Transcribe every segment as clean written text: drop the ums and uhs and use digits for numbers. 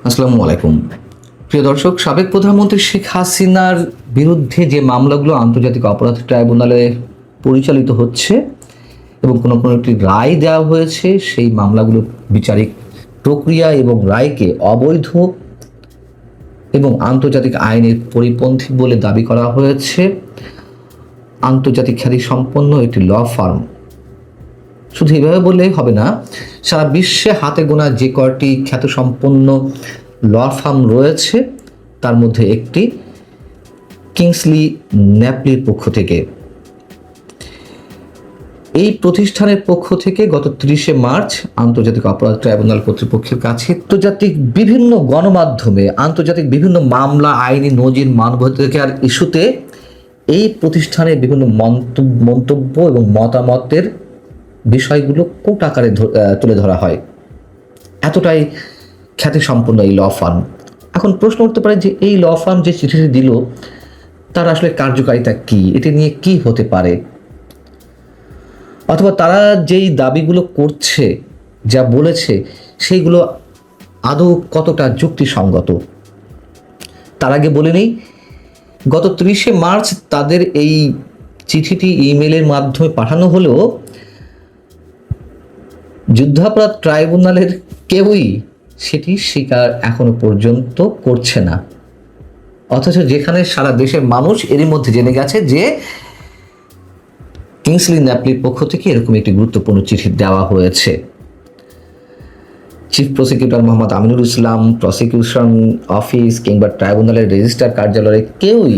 আসসালামু আলাইকুম। প্রিয় দর্শক, সাবেক প্রধানমন্ত্রী শেখ হাসিনার বিরুদ্ধে যে মামলাগুলো আন্তর্জাতিক অপরাধ ট্রাইব্যুনালে পরিচালিত হচ্ছে এবং কোনো কোনো একটি রায় দেওয়া হয়েছে, সেই মামলাগুলো বিচারিক প্রক্রিয়া এবং রায়কে অবৈধ এবং আন্তর্জাতিক আইনের পরিপন্থী বলে দাবি করা হয়েছে আন্তর্জাতিক খ্যাতিসম্পন্ন একটি ল ফার্ম। শুধু এভাবে বললেই হবে না, সারা বিশ্বে হাতে গোনা যে কয়টি খ্যাতিসম্পন্ন ল ফার্ম রয়েছে তার মধ্যে একটি কিংসলি ন্যাপলির পক্ষ থেকে। এই প্রতিষ্ঠানের পক্ষ থেকে গত 30শে মার্চ আন্তর্জাতিক অপরাধ ট্রাইব্যুনাল কর্তৃপক্ষের কাছে আন্তর্জাতিক বিভিন্ন গণমাধ্যমে আন্তর্জাতিক বিভিন্ন মামলা, আইনি নজির, মানবাধিকার ইস্যুতে এই প্রতিষ্ঠানের বিভিন্ন মন্তব্য এবং মতামতের বিষয়গুলো কোট আকারে তুলে ধরা হয়। এতটাই খ্যাতিসম্পন্ন এই ল ফার্ম। এখন প্রশ্ন উঠতে পারে যে এই ল ফার্ম যে চিঠিটি দিল তার আসলে কার্যকারিতা কি, এটি নিয়ে কি হতে পারে, অথবা তারা যেই দাবিগুলো করছে, যা বলেছে সেইগুলো আদৌ কতটা যুক্তিসঙ্গত। তার আগে বলে নেই, গত 30শে মার্চ তাদের এই চিঠিটি ইমেলের মাধ্যমে পাঠানো হলেও যুদ্ধাপরাধ ট্রাইব্যুনালের কেউই সেটি স্বীকার এখনো পর্যন্ত করছে না। অথচ যেখানে সারা দেশের মানুষ এরই মধ্যে জেনে গেছে যে কিংসলি ন্যাপলির পক্ষ থেকে এরকম একটি গুরুত্বপূর্ণ চিঠি দেওয়া হয়েছে। Chief prosecutor Mohammad Aminul Islam, prosecution office কিংবা ট্রাইব্যুনালের রেজিস্ট্রার কার্যালয়ে কেউই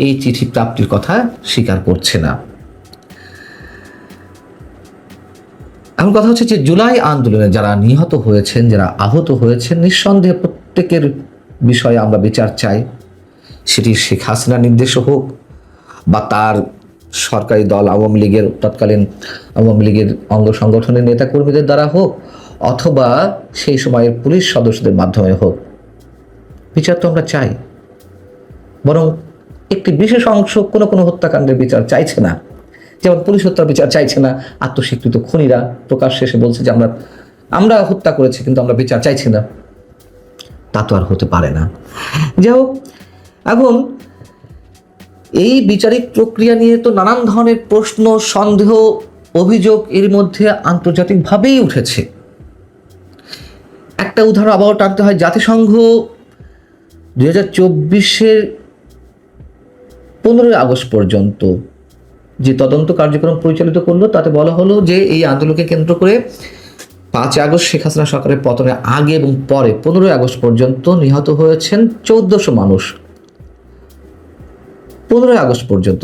এই চিঠি প্রাপ্তির কথা স্বীকার করছে না। এমন কথা হচ্ছে যে জুলাই আন্দোলনে যারা নিহত হয়েছেন, যারা আহত হয়েছেন, নিঃসন্দেহে প্রত্যেকের বিষয়ে আমরা বিচার চাই। সেটি শেখ হাসিনার নির্দেশ হোক বা তার সরকারি দল আওয়ামী লীগের, তৎকালীন আওয়ামী লীগের অঙ্গ সংগঠনের নেতাকর্মীদের দ্বারা হোক, অথবা সেই সময়ের পুলিশ সদস্যদের মাধ্যমে হোক। বিচার তো আমরা চাই, বরং একটি বিশেষ অংশ কোনো কোনো হত্যাকাণ্ডের বিচার চাইছে না। যেমন পুলিশ হত্যার বিচার চাইছে না, আত্মস্বীকৃত খুনিরা প্রকাশ শেষে বলছে যে আমরা হত্যা করেছি কিন্তু আমরা বিচার চাইছি না। তা তো আর হতে পারে না। যাই হোক, এখন এই বিচারিক প্রক্রিয়া নিয়ে তো নানান ধরনের প্রশ্ন, সন্দেহ, অভিযোগ এর মধ্যে আন্তর্জাতিকভাবেই উঠেছে। একটা উদাহরণ আবারও টানতে হয়। জাতিসংঘ 2024-এর 15 আগস্ট পর্যন্ত যে তদন্ত কার্যক্রম পরিচালিত করলো তাতে বলা হলো যে এই আন্দোলনকে কেন্দ্র করে 5 আগস্ট শেখ হাসিনা সরকারের পতনের আগে এবং পরে 15 আগস্ট পর্যন্ত নিহত হয়েছেন 1400 মানুষ। 15 আগস্ট পর্যন্ত।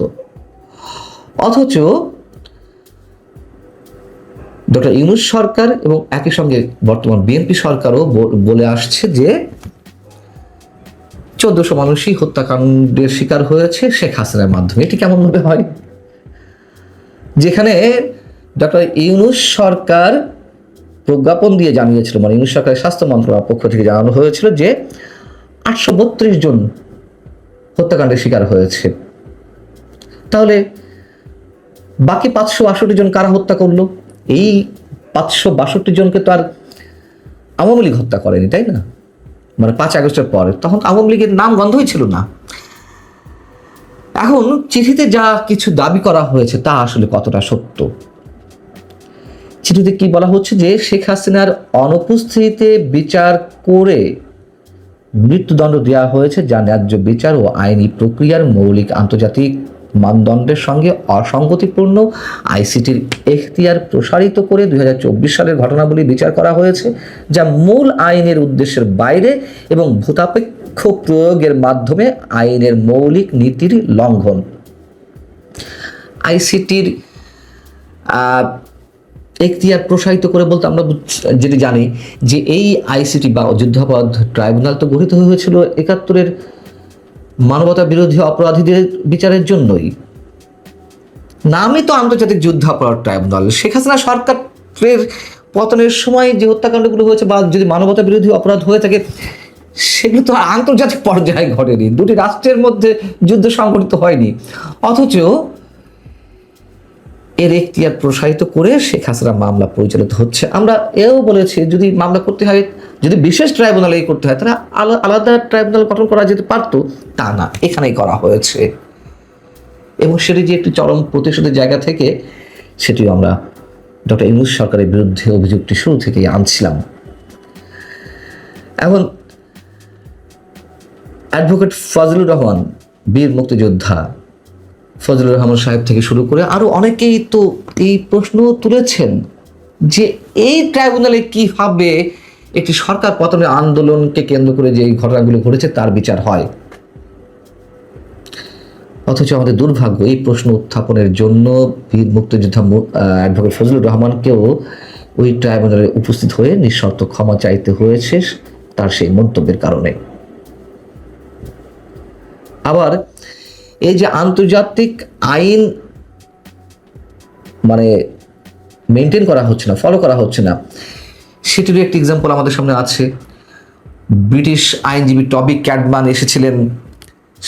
অথচ ডক্টর ইউনূস সরকার এবং একই সঙ্গে বর্তমান বিএনপি সরকারও বলে আসছে যে 1400 মানুষই হত্যাকাণ্ডের শিকার হয়েছে শেখ হাসিনার মাধ্যমে। এটি কেমন ভাবে হয়? যেখানে ডক্টর ইউনূস সরকার প্রজ্ঞাপন দিয়ে জানিয়েছিল, মানে ইউনূস সরকারের স্বাস্থ্য মন্ত্রণালয়ের পক্ষ থেকে জানানো হয়েছিল যে 832 জন হত্যাকাণ্ডের শিকার হয়েছে। তাহলে বাকি 562 জন কারা হত্যা করলো? এই 562 জনকে তো আর আওয়ামী লীগ হত্যা করেনি, তাই না? মানে 5 আগস্টের পরে তখন আওয়ামী লীগের নাম গন্ধই ছিল না। এখন চিঠিতে যা কিছু দাবি করা হয়েছে তা আসলে কতটা সত্য? চিঠিতে কি বলা হচ্ছে যে শেখ হাসিনার অনুপস্থিতিতে বিচার করে মৃত্যুদণ্ড দেওয়া হয়েছে, যা ন্যায্য বিচার ও আইনি প্রক্রিয়ার মৌলিক আন্তর্জাতিক মানদণ্ডের সঙ্গে অসঙ্গতিপূর্ণ। আইসিটির এখতিয়ার প্রসারিত করে 2024 সালের ঘটনাবলী বিচার করা হয়েছে, যা মূল আইনের উদ্দেশ্যের বাইরে এবং ভূতাপেক্ষ প্রয়োগের মাধ্যমে আইনের মৌলিক নীতির লঙ্ঘন। আইসিটির এখতিয়ার প্রসারিত করে বলতে আমরা যেটি জানি যে এই আইসিটি বা যুদ্ধাপরাধ ট্রাইব্যুনাল তো গঠিত হয়েছিল 71-এর মানবতা বিরোধী অপরাধীদের বিচারের জন্যই। নামই তো আন্তর্জাতিক যুদ্ধাপরাধ ট্রাইব্যুনাল। শেখ হাসিনা সরকারের পতনের সময় যে হত্যাকাণ্ডগুলো হয়েছে বা যদি মানবতা বিরোধী অপরাধ হয়ে থাকে সেগুলো তো আন্তর্জাতিক পর্যায়ে ঘটেনি, দুটি রাষ্ট্রের মধ্যে যুদ্ধ সংঘটিত হয়নি। অথচ এর এখতিয়ার প্রসারিত করে শেখ হাসিনা মামলা পরিচালিত হচ্ছে। আমরা এও বলেছি যদি মামলা করতে হয় যদি বিশেষ ট্রাইব্যুনাল এই করতে হয় তাহলে আলাদা ট্রাইব্যুনাল গঠন করা যেতে পারতো, তা না, এখানেই করা হয়েছে। এবং সেটি যে একটি চরম প্রতিশোধের জায়গা থেকে, সেটিও আমরা ডক্টর ইউনূস সরকারের বিরুদ্ধে অভিযোগটি শুরু থেকেই আনছিলাম। এখন অ্যাডভোকেট ফজলুর রহমান, বীর মুক্তিযোদ্ধা ফজলুর রহমান সাহেব থেকে শুরু করে আরো অনেকেই তো এই প্রশ্ন তুলেছেন যে এই ট্রাইব্যুনালে কিভাবে একটি সরকার পতনের আন্দোলনকে কেন্দ্র করে যে ঘটনাগুলো ঘটেছে তার বিচার হয়। অথচ আমাদের দুর্ভাগ্য, এই প্রশ্ন উত্থাপনের জন্য বীর মুক্তিযোদ্ধা অ্যাডভোকেট ফজলুর রহমানকেও ওই ট্রাইব্যুনালে উপস্থিত হয়ে নিঃশর্ত ক্ষমা চাইতে হয়েছে তার সেই মন্তব্যের কারণে। আবার এই যে আন্তর্জাতিক আইন মানে মেনটেন করা হচ্ছে না, ফলো করা হচ্ছে না, সেটিরও একটি এক্সাম্পল আমাদের সামনে আছে। ব্রিটিশ আইনজীবী টবি ক্যাডম্যান এসেছিলেন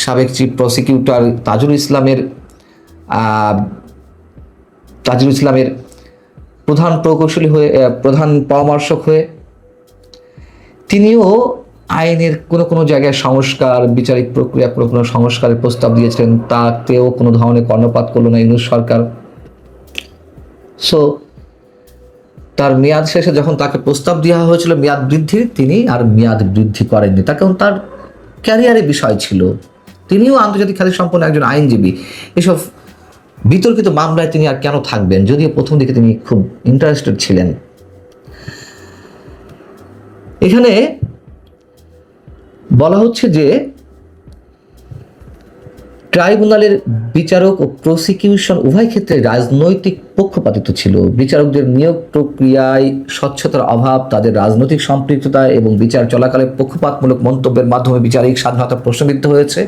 সাবেক চিফ প্রসিকিউটর তাজুল ইসলামের প্রধান প্রকৌশলী হয়ে, প্রধান পরামর্শক হয়ে। তিনিও আইনের কোনো জায়গায় সংস্কার, বিচারিক প্রক্রিয়া কোনো সংস্কারের প্রস্তাব দিয়েছিলেন, তাতেও কোনো ধরনের কর্ণপাত করলো না ইউনূস সরকার। সো তার মেয়াদ শেষে যখন তাকে প্রস্তাব দেওয়া হয়েছিল মেয়াদ বৃদ্ধির, তিনি আর মেয়াদ বৃদ্ধি করেননি। তার কারণ তার ক্যারিয়ারের বিষয় ছিল, তিনিও আন্তর্জাতিক খ্যাতি সম্পন্ন একজন আইনজীবী। এসব বিতর্কিত মামলায় তিনি আর কেন থাকবেন, যদিও প্রথম দিকে তিনি খুব ইন্টারেস্টেড ছিলেন। এখানে বলা হচ্ছে যে ট্রাইব্যুনালের বিচারক ও প্রসিকিউশন উভয় ক্ষেত্রে রাজনৈতিক পক্ষপাতিত্ব ছিল। বিচারকদের নিয়োগ প্রক্রিয়ায় স্বচ্ছতার অভাব, তাদের রাজনৈতিক সম্পৃক্ততা এবং বিচার চলাকালে পক্ষপাতমূলক মন্তব্যের মাধ্যমে বিচারিক স্বাধীনতা প্রশ্নবিদ্ধ হয়েছে।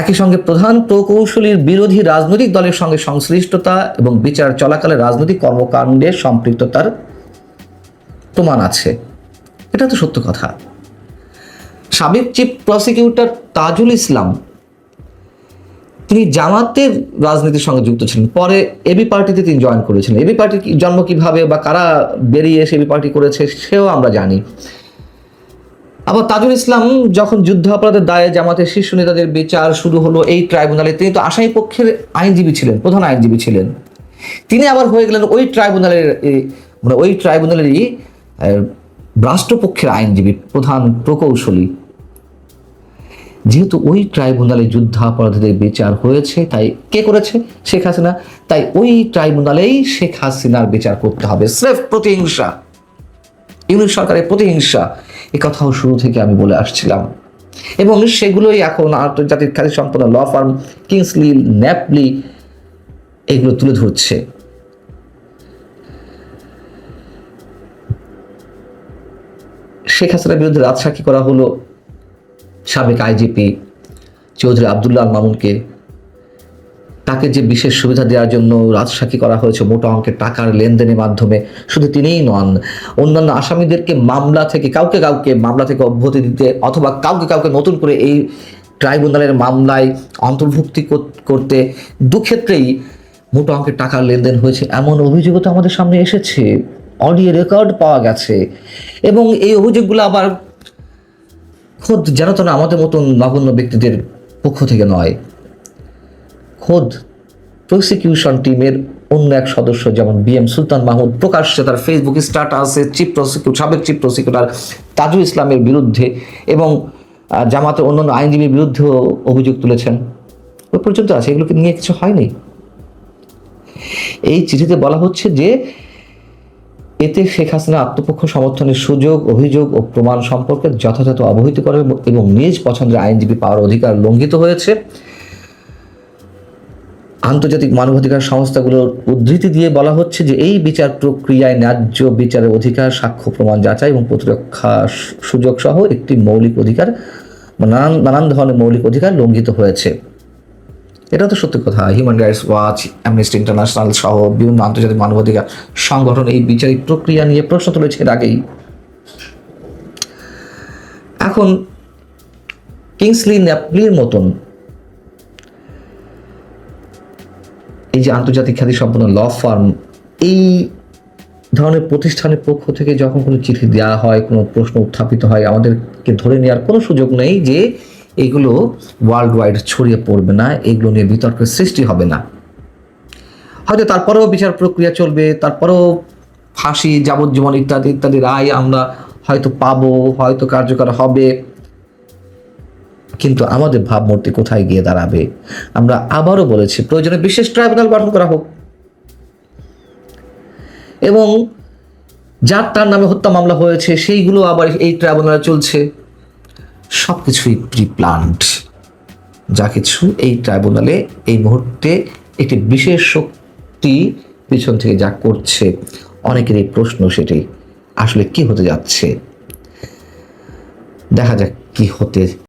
একই সঙ্গে প্রধান প্রকৌশলীর বিরোধী রাজনৈতিক দলের সঙ্গে সংশ্লিষ্টতা এবং বিচার চলাকালে রাজনৈতিক কর্মকাণ্ডে সম্পৃক্ততার প্রমাণ আছে। এটা তো সত্য কথা। সাবেক চিফ প্রসিকিউটর তাজুল ইসলাম, তিনি জামাতের রাজনীতির সঙ্গে যুক্ত ছিলেন, পরে এবি পার্টিতে তিনি জয়েন করেছিলেন। এবি পার্টির জন্ম কিভাবে বা কারা বেরিয়ে এসে এবি পার্টি করেছে সেও আমরা জানি। আবার তাজুল ইসলাম যখন যুদ্ধ অপরাধের দায়ে জামাতের শীর্ষ নেতাদের বিচার শুরু হলো এই ট্রাইব্যুনালে, তিনি তো আসামি পক্ষের আইনজীবী ছিলেন, প্রধান আইনজীবী ছিলেন। তিনি আবার হয়ে গেলেন ওই ট্রাইব্যুনালেরই রাষ্ট্রপক্ষের আইনজীবী, প্রধান প্রকৌশলী। যেহেতু ওই ট্রাইব্যুনালে যুদ্ধাপরাধীদের বিচার হয়েছে, তাই কে করেছে? শেখ হাসিনা। তাই ওই ট্রাইব্যুনালেই শেখ হাসিনার বিচার করতে হবে। স্রেফ প্রতিহিংসা, ইউনূস সরকারের প্রতিহিংসা, এ কথাও শুরু থেকে আমি বলে আসছিলাম। এবং সেগুলোই এখন আন্তর্জাতিক খ্যাতি সম্পন্ন ল ফার্ম কিংসলি, ন্যাপলি এগুলো তুলে ধরছে। শেখ হাসিনার বিরুদ্ধে রাজসাক্ষী করা হলো সাবেক আইজিপি চৌধুরী আবদুল্লাহ আল মামুনকে। তাকে যে বিশেষ সুবিধা দেওয়ার জন্য রাজসাক্ষী করা হয়েছে মোটা অঙ্কের টাকার লেনদেনের মাধ্যমে, শুধু তিনিই নন, অন্যান্য আসামিদেরকে মামলা থেকে কাউকে মামলা থেকে অব্যাহতি দিতে অথবা কাউকে নতুন করে এই ট্রাইব্যুনালের মামলায় অন্তর্ভুক্তি করতে, দুক্ষেত্রেই মোটা অঙ্কের টাকার লেনদেন হয়েছে এমন অভিযোগও তো আমাদের সামনে এসেছে, অডিও রেকর্ড পাওয়া গেছে। এবং এই অভিযোগগুলো আবার খোদ যেন আমাদের মতন নগণ্য ব্যক্তিদের পক্ষ থেকে নয়, খোদ প্রসিকিউশন টিমের অন্য এক সদস্য যেমন বিএম সুলতান মাহমুদ প্রকাশ্যে তার ফেসবুক স্ট্যাটাসে সাবেক চিফ প্রসিকিউটর তাজুল ইসলামের বিরুদ্ধে এবং জামাতের অন্যান্য আইনজীবীর বিরুদ্ধেও অভিযোগ তুলেছেন। ওই পর্যন্ত আছে, এগুলোকে নিয়ে কিছু হয়নি। এই চিঠিতে বলা হচ্ছে যে এতে শেখ হাসিনা আত্মপক্ষ সমর্থনের সুযোগ, অভিযোগ ও প্রমাণ সম্পর্কে যথাযথ অবহিত করে এবং নিজ পছন্দের আইনজীবী পাওয়ার অধিকার লঙ্ঘিত হয়েছে। আন্তর্জাতিক মানবাধিকার সংস্থাগুলোর উদ্ধৃতি দিয়ে বলা হচ্ছে যে এই বিচার প্রক্রিয়ায় ন্যায্য বিচারের অধিকার, সাক্ষ্য প্রমাণ যাচাই এবং প্রতিরক্ষা সুযোগ সহ একটি মৌলিক অধিকার, নানান ধরনের মৌলিক অধিকার লঙ্ঘিত হয়েছে। এটা তো সত্যি কথা। Human rights watch, amnesty international সহ বিভিন্ন আন্তর্জাতিক মানবাধিকার সংগঠন এই বিচারিক প্রক্রিয়া নিয়ে প্রশ্ন তুলেছে এর আগেই। এখন কিংসলি, ন্যাপলির মতন এই যে আন্তর্জাতিক খ্যাতি সম্পন্ন ল ফার্ম, এই ধরনের প্রতিষ্ঠানের পক্ষ থেকে যখন কোনো চিঠি দেওয়া হয়, কোনো প্রশ্ন উত্থাপিত হয়, আমাদেরকে ধরে নেওয়ার কোনো সুযোগ নেই যে এগুলো ওয়ার্ল্ড ওয়াইড ছড়িয়ে পড়বে না, এগুলো নিয়ে বিতর্কের সৃষ্টি হবে না। হয়তো তারপরেও বিচার প্রক্রিয়া চলবে, তারপরেও ফাঁসি, যাবজ্জীবন ইত্যাদি ইত্যাদি রায় আমরা হয়তো পাবো, হয়তো কার্যকর হবে, কিন্তু আমাদের ভাবমূর্তি কোথায় গিয়ে দাঁড়াবে? আমরা আবারও বলেছি প্রয়োজনে বিশেষ ট্রাইব্যুনাল গঠন করা হোক, এবং যার তার নামে হত্যা মামলা হয়েছে সেইগুলো আবার এই ট্রাইব্যুনালে চলছে। সবকিছুই প্রি প্ল্যান্ড, যা কিছু এই ট্রাইব্যুনালে এই মুহূর্তে একটি বিশেষ শক্তি পিছন থেকে যা করছে, অনেকের এই প্রশ্ন সেটি আসলে কি হতে যাচ্ছে। দেখা যাক কি হতে